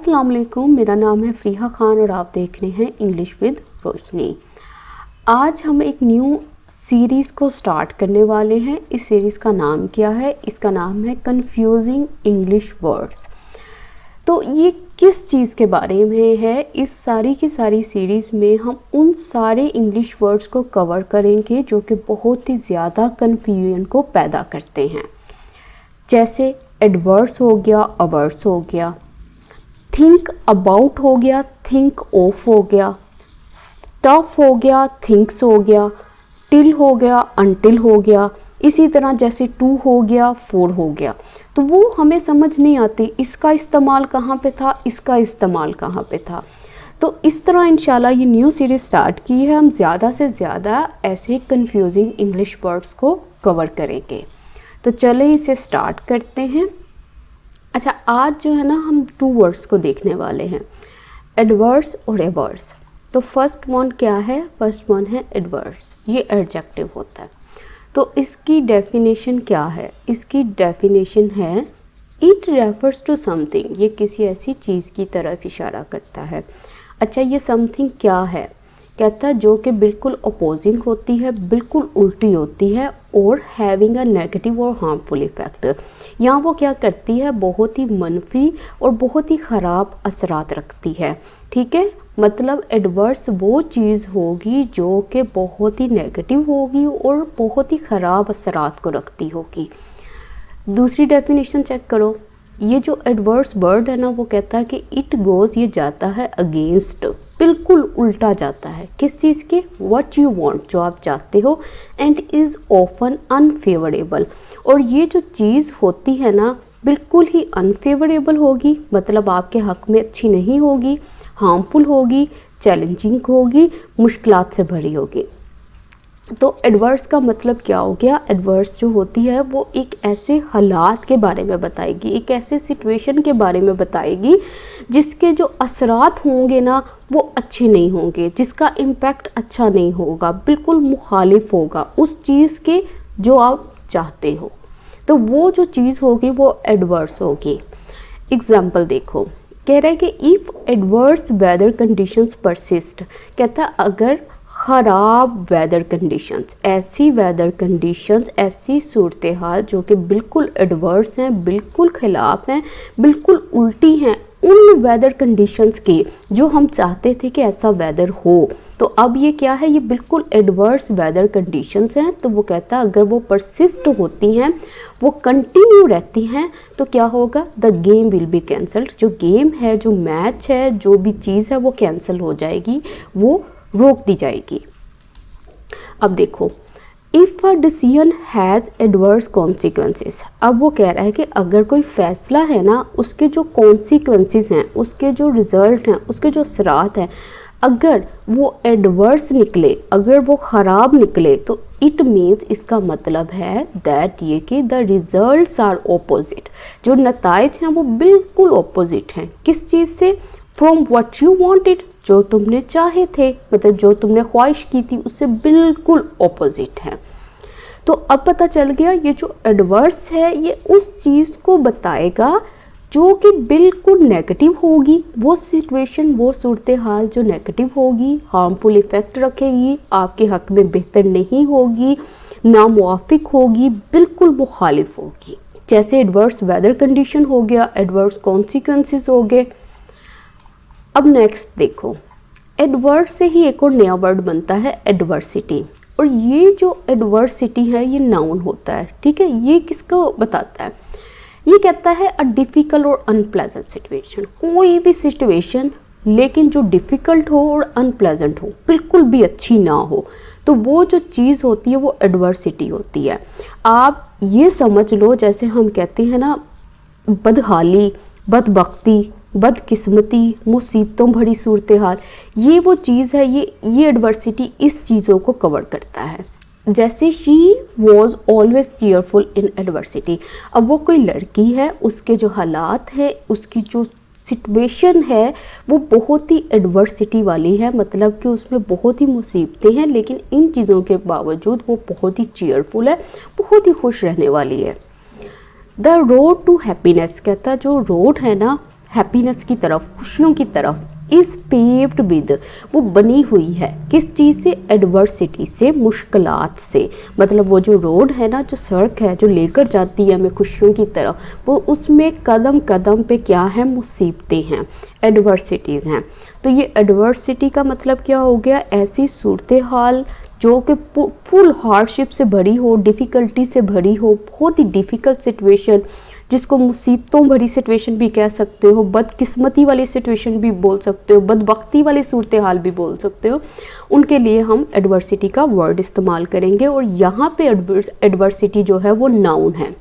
अस्सलाम वालेकुम, मेरा नाम है फ़रीहा ख़ान और आप देख रहे हैं इंग्लिश विद रोशनी। आज हम एक न्यू सीरीज़ को स्टार्ट करने वाले हैं। इस सीरीज़ का नाम क्या है? इसका नाम है कंफ्यूजिंग इंग्लिश वर्ड्स। तो ये किस चीज़ के बारे में है? इस सारी की सारी सीरीज़ में हम उन सारे इंग्लिश वर्ड्स को कवर करेंगे जो कि बहुत ही ज़्यादा कन्फ्यूजन को पैदा करते हैं। जैसे एडवर्स हो गया, अवर्स हो गया, थिंक अबाउट हो गया, थिंक ऑफ हो गया, स्टफ हो गया, थिंक्स हो गया, टिल हो गया, अनटिल हो गया। इसी तरह जैसे टू हो गया, फोर हो गया। तो वो हमें समझ नहीं आती इसका इस्तेमाल कहाँ पे था, इसका इस्तेमाल कहाँ पे था। तो इस तरह इंशाल्लाह ये न्यू सीरीज़ स्टार्ट की है। हम ज़्यादा से ज़्यादा ऐसे कंफ्यूजिंग इंग्लिश वर्ड्स को कवर करेंगे। तो चले इसे स्टार्ट करते हैं। अच्छा, आज जो है ना हम टू वर्ड्स को देखने वाले हैं, एडवर्स और एवर्स। तो फर्स्ट वन क्या है? फर्स्ट वन है एडवर्स। ये एडजेक्टिव होता है। तो इसकी डेफिनेशन क्या है? इसकी डेफिनेशन है इट रेफर्स टू समथिंग। ये किसी ऐसी चीज़ की तरफ इशारा करता है। अच्छा, ये समथिंग क्या है? कहता है जो कि बिल्कुल अपोजिंग होती है, बिल्कुल उल्टी होती है और हैविंग अ नेगेटिव और हार्मफुल इफ़ेक्ट। यहाँ वो क्या करती है? बहुत ही मनफी और बहुत ही ख़राब असरात रखती है। ठीक है, मतलब एडवर्स वो चीज़ होगी जो कि बहुत ही नेगेटिव होगी और बहुत ही ख़राब असरात को रखती होगी। दूसरी डेफिनेशन चेक करो। ये जो एडवर्स वर्ड है ना, वो कहता है कि इट गोज़, ये जाता है अगेंस्ट, बिल्कुल उल्टा जाता है। किस चीज़ के? व्हाट यू वांट, जो आप चाहते हो, एंड इज़ ऑफन अनफेवरेबल। और ये जो चीज़ होती है ना, बिल्कुल ही अनफेवरेबल होगी, मतलब आपके हक़ में अच्छी नहीं होगी, हार्मफुल होगी, चैलेंजिंग होगी, मुश्किलात से भरी होगी। तो एडवर्स का मतलब क्या हो गया? एडवर्स जो होती है वो एक ऐसे हालात के बारे में बताएगी, एक ऐसे सिचुएशन के बारे में बताएगी जिसके जो असरात होंगे ना वो अच्छे नहीं होंगे, जिसका इम्पैक्ट अच्छा नहीं होगा, बिल्कुल मुखालिफ होगा उस चीज़ के जो आप चाहते हो। तो वो जो चीज़ होगी वो एडवर्स होगी। एग्जाम्पल देखो, कह रहा है कि if adverse weather conditions persist, कहता है अगर ख़राब वेदर कंडीशंस, ऐसी वेदर कंडीशंस, ऐसी सूरत हाल जो कि बिल्कुल एडवर्स हैं, बिल्कुल ख़िलाफ़ हैं, बिल्कुल उल्टी हैं उन वेदर कंडीशंस के जो हम चाहते थे कि ऐसा वेदर हो। तो अब ये क्या है? ये बिल्कुल एडवर्स वेदर कंडीशंस हैं। तो वो कहता है अगर वो परसिस्ट होती हैं, वो कंटिन्यू रहती हैं, तो क्या होगा? The game will be cancelled. जो गेम है, जो मैच है, जो भी चीज़ है वो कैंसिल हो जाएगी, वो रोक दी जाएगी। अब देखो, if a decision has adverse consequences. अब वो कह रहा है कि अगर कोई फ़ैसला है ना, उसके जो कॉन्सिक्वेंसेस हैं, उसके जो रिज़ल्ट हैं, उसके जो असरात हैं, अगर वो एडवर्स निकले, अगर वो ख़राब निकले, तो इट मीन्स, इसका मतलब है दैट ये कि द रिज़ल्ट्स आर ऑपोजिट। जो नताइज हैं वो बिल्कुल ऑपोजिट हैं। किस चीज़ से? फ्रॉम व्हाट यू वांटेड, जो तुमने चाहे थे, मतलब जो तुमने ख्वाहिश की थी उससे बिल्कुल ऑपोजिट है। तो अब पता चल गया ये जो एडवर्स है ये उस चीज़ को बताएगा जो कि बिल्कुल नेगेटिव होगी, वो सिचुएशन, वो सूरत हाल जो नेगेटिव होगी, हार्मफुल इफ़ेक्ट रखेगी, आपके हक़ में बेहतर नहीं होगी, नामुवाफिक होगी, बिल्कुल मुखालिफ होगी। जैसे एडवर्स वेदर कंडीशन हो गया, एडवर्स कॉन्सिक्वेंसेस हो गए। अब नेक्स्ट देखो, एडवर्स से ही एक और नया वर्ड बनता है एडवर्सिटी। और ये जो एडवर्सिटी है ये नाउन होता है। ठीक है, ये किसको बताता है? ये कहता है अ डिफ़िकल्ट और अनप्लेजेंट सिचुएशन। कोई भी सिचुएशन लेकिन जो डिफ़िकल्ट हो और अनप्लेजेंट हो, बिल्कुल भी अच्छी ना हो, तो वो जो चीज़ होती है वो एडवर्सिटी होती है। आप ये समझ लो, जैसे हम कहते हैं ना बदहाली, बदबख्ती, बदकिस्मती, मुसीबतों भरी सूरत हाल, ये वो चीज़ है, ये एडवर्सिटी इस चीज़ों को कवर करता है। जैसे she was always cheerful in adversity. अब वो कोई लड़की है, उसके जो हालात हैं, उसकी जो सिचुएशन है वो बहुत ही एडवर्सिटी वाली है, मतलब कि उसमें बहुत ही मुसीबतें हैं, लेकिन इन चीज़ों के बावजूद वो बहुत ही चीयरफुल है, बहुत ही खुश रहने वाली है। द रोड टू हैप्पीनेस, कहता जो रोड है ना हैप्पीनेस की तरफ, खुशियों की तरफ, इज पेव्ड विद, वो बनी हुई है किस चीज़ से, एडवर्सिटी से, मुश्किलात से। मतलब वो जो रोड है ना, जो सड़क है जो लेकर जाती है हमें खुशियों की तरफ, वो उसमें कदम कदम पे क्या है, मुसीबतें हैं, एडवर्सिटीज़ हैं। तो ये एडवर्सिटी का मतलब क्या हो गया, ऐसी सूरत हाल जो कि फुल हार्डशिप से भरी हो, डिफ़िकल्टी से भरी हो, बहुत ही डिफ़िकल्ट सिचुएशन, जिसको मुसीबतों भरी सिचुएशन भी कह सकते हो, बदकिस्मती वाली सिचुएशन भी बोल सकते हो, बदबख्ती वाली सूरत हाल भी बोल सकते हो, उनके लिए हम एडवर्सिटी का वर्ड इस्तेमाल करेंगे। और यहाँ पे एडवर्सिटी जो है वो नाउन है,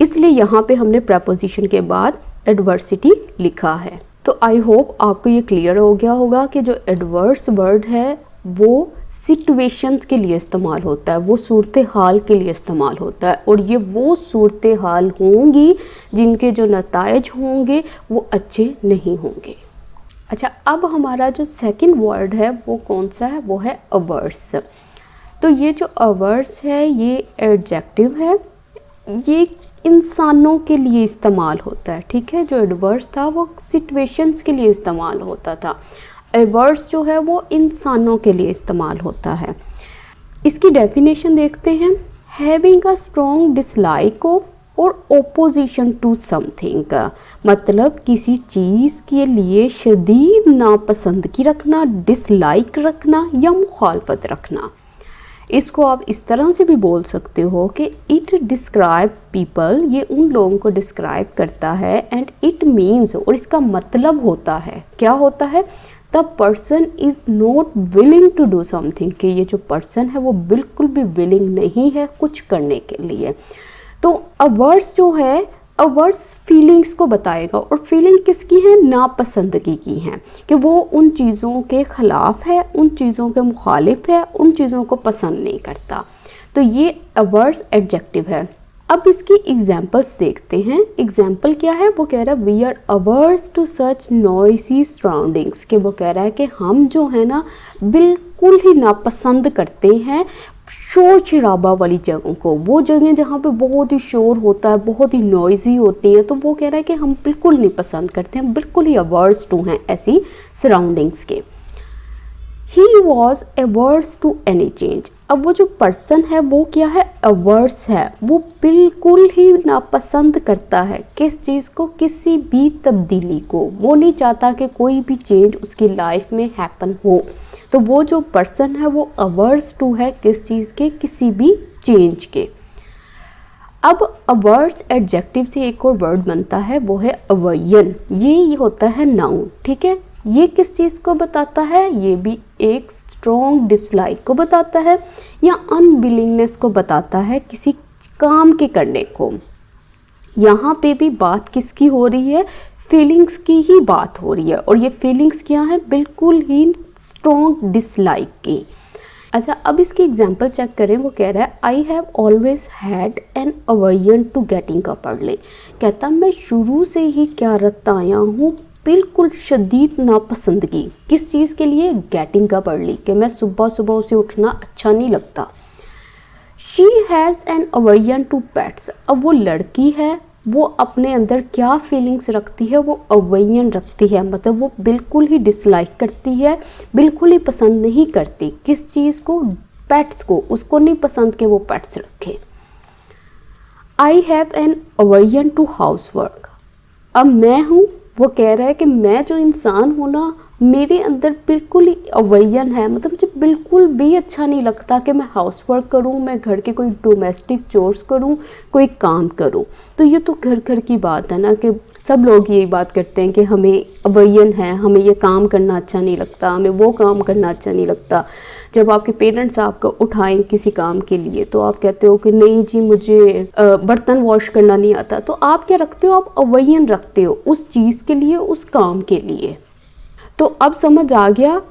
इसलिए यहाँ पे हमने प्रपोजिशन के बाद एडवर्सिटी लिखा है। तो आई होप आपको ये क्लियर हो गया होगा कि जो एडवर्स वर्ड है वो सिचुएशंस के लिए इस्तेमाल होता है, वो सूरत हाल के लिए इस्तेमाल होता है, और ये वो सूरत हाल होंगी जिनके जो नताइज होंगे वो अच्छे नहीं होंगे। अच्छा, अब हमारा जो सेकंड वर्ड है वो कौन सा है, वो है अवर्स। तो ये जो अवर्स है ये एडजेक्टिव है, ये इंसानों के लिए इस्तेमाल होता है, ठीक है। जो एडवर्स था वो सिचुएशंस के लिए इस्तेमाल होता था, एवर्स जो है वो इंसानों के लिए इस्तेमाल होता है। इसकी डेफिनेशन देखते हैं, having a strong dislike of और ओपोजिशन टू समथिंग, मतलब किसी चीज़ के लिए शदीद नापसंदगी रखना, डिसलाइक रखना या मुखालफत रखना। इसको आप इस तरह से भी बोल सकते हो कि इट डिस्क्राइब पीपल, ये उन लोगों को डिस्क्राइब करता है, एंड इट मीन्स, और इसका मतलब होता है, क्या होता है, the person is not willing to do something, कि ये जो पर्सन है वो बिल्कुल भी विलिंग नहीं है कुछ करने के लिए। तो अवर्स जो है, अवर्स फीलिंग्स को बताएगा, और फीलिंग किसकी है, नापसंदगी की है, कि वो उन चीज़ों के ख़िलाफ़ है, उन चीज़ों के मुखालिफ है, उन चीज़ों को पसंद नहीं करता। तो ये अवर्स एडजेक्टिव है। अब इसकी एग्जाम्पल्स देखते हैं। एग्जाम्पल क्या है, वो कह रहा है we are averse to such noisy surroundings, कि वो कह रहा है कि हम जो है ना बिल्कुल ही नापसंद करते हैं शोर शराबा वाली जगहों को, वो जगह जहाँ पे बहुत ही शोर होता है, बहुत ही नॉइजी होती हैं, तो वो कह रहा है कि हम बिल्कुल नहीं पसंद करते हैं, बिल्कुल ही अवर्स टू हैं ऐसी सराउंडिंग्स के। He was averse to any change। अब वो जो पर्सन है वो क्या है, अवर्स है, वो बिल्कुल ही नापसंद करता है किस चीज़ को, किसी भी तब्दीली को, वो नहीं चाहता कि कोई भी चेंज उसकी लाइफ में हैपन हो। तो वो जो पर्सन है वो अवर्स टू है किस चीज़ के, किसी भी चेंज के। अब अवर्स एडजेक्टिव से एक और वर्ड बनता है, वो है अवर्जन। ये होता है नाउन, ठीक है। ये किस चीज़ को बताता है, ये भी एक स्ट्रॉन्ग डिसलाइक को बताता है या अनविलिंगनेस को बताता है किसी काम के करने को। यहाँ पे भी बात किसकी हो रही है, फीलिंग्स की ही बात हो रही है, और ये फीलिंग्स क्या है, बिल्कुल ही स्ट्रॉन्ग डिसलाइक की। अच्छा, अब इसकी एग्जांपल चेक करें। वो कह रहा है I have always had an aversion to getting up early. कहता मैं शुरू से ही क्या रखता आया हूँ, बिल्कुल शदीद नापसंदगी किस चीज़ के लिए, गेटिंग अप अर्ली, कि मैं सुबह सुबह उसे उठना अच्छा नहीं लगता। She has an aversion to pets. अब वो लड़की है, वो अपने अंदर क्या फीलिंग्स रखती है, वो अवर्जन रखती है, मतलब वो बिल्कुल ही डिसलाइक करती है, बिल्कुल ही पसंद नहीं करती किस चीज़ को, पेट्स को। उसको नहीं पसंद कि वो पेट्स रखे। I have an aversion to house work. अब मैं हूँ, वो कह रहा है कि मैं जो इंसान हूँ ना, मेरे अंदर बिल्कुल ही अवर्जन है, मतलब मुझे बिल्कुल भी अच्छा नहीं लगता कि मैं हाउस वर्क करूँ, मैं घर के कोई डोमेस्टिक चोर्स करूँ, कोई काम करूँ। तो ये तो घर घर की बात है ना, कि सब लोग यही बात करते हैं कि हमें अवर्जन है, हमें ये काम करना अच्छा नहीं लगता, हमें वो काम करना अच्छा नहीं लगता। जब आपके पेरेंट्स आपको उठाएं किसी काम के लिए तो आप कहते हो कि नहीं जी मुझे बर्तन वॉश करना नहीं आता। तो आप क्या रखते हो, आप अवर्जन रखते हो उस चीज़ के लिए, उस काम के लिए। तो अब समझ आ गया,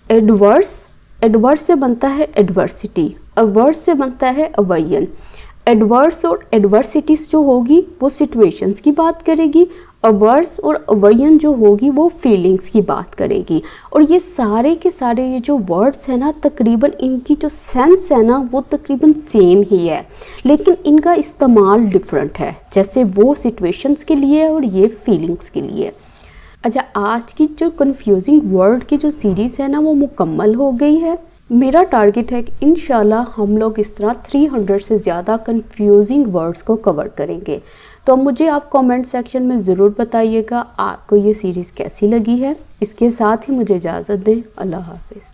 एडवर्स से बनता है एडवर्सिटी, अवर्स से बनता है अवर्जन। एडवर्स और एडवर्सिटीज जो होगी वो सिचुएशंस की बात करेगी, अवर्स और अवर्जन जो होगी वो फीलिंग्स की बात करेगी। और ये सारे के सारे ये जो वर्ड्स हैं ना, तकरीबन इनकी जो सेंस है ना वो तकरीबन सेम ही है, लेकिन इनका इस्तेमाल डिफरेंट है। जैसे वो सिचुएशंस के लिए और ये फीलिंग्स के लिए। अच्छा, आज की जो कंफ्यूजिंग वर्ड की जो सीरीज़ है ना वो मुकम्मल हो गई है। मेरा टारगेट है कि इंशाल्लाह हम लोग इस तरह 300 से ज़्यादा कंफ्यूजिंग वर्ड्स को कवर करेंगे। तो मुझे आप कमेंट सेक्शन में ज़रूर बताइएगा आपको ये सीरीज़ कैसी लगी है। इसके साथ ही मुझे इजाज़त दें। अल्लाह हाफ़िज़।